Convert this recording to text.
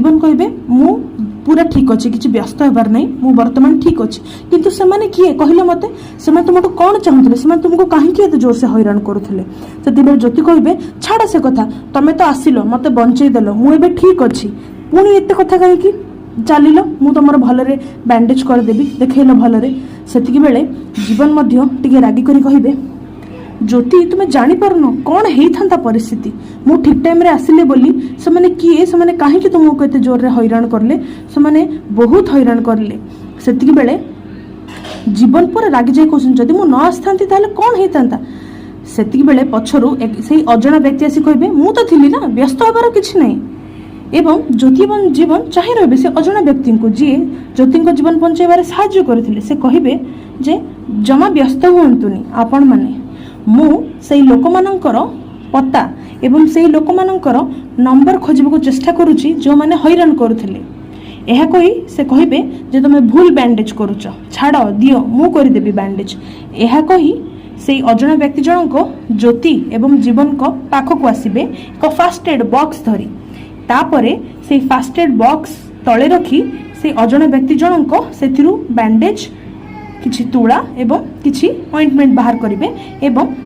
जीवन कहे मु पूरा ठीक अच्छे कि व्यस्त होबार नहीं मु वर्तमान ठीक अच्छे किंतु से माने किए कहले मते से तुमको कौन चाहूले से तुमको कहीं एत जोर से हैरान करुले से ज्योति कहे छाड़ से कथा तमें तो आसिल मत बंचेदेल मुझे ठीक अच्छी पुणी एत कथा कहीं चल मु तुम भलरे बैंडेज करदेवी देखल भलरे से बेले जीवन टे रागी करी कहे ज्योति तुम्हें जापारन कौन होता परिस्थिति मु ठीक टाइम रे आसिले बोली से माने किए से माने कहीं तुमको एत जोर रे हैरान करले से माने बहुत हैरान करले से बेले जीवन पर रागी जाए कहते जदि मु न आसता कौन होता से बेले पछरु से अजणा व्यक्ति आसी कहे मु तो थी ना व्यस्त होबार किसी ना एवं ज्योति जीवन चाहे रहे से अजणा व्यक्ति को जी ज्योति जीवन बंचाइबार साहाय्य करथिले से कहिबे जे जमा व्यस्त हुंतुनी आपण माने मु सेई लोकमानंकर पता एवं सेई लोकमानंकर नंबर खोजबा को चेष्टा करूची जो माने हैरान करूथिले एहा कही से कहिबे जे तुमे भूल बैंडेज करूच छाड़ दियो मु करि देबी बैंडेज एहा कही से अजणा व्यक्ति जनक ज्योति एवं जीवन को पाख को आसीबे एक फास्ट एड बॉक्स धरी तापरे से फास्ट एड बॉक्स तले रखी से अजणा व्यक्ति जनक सेथिरु बैंडेज किछि तुळा एवं किछि ऑइंटमेंट बाहर करिवे एवं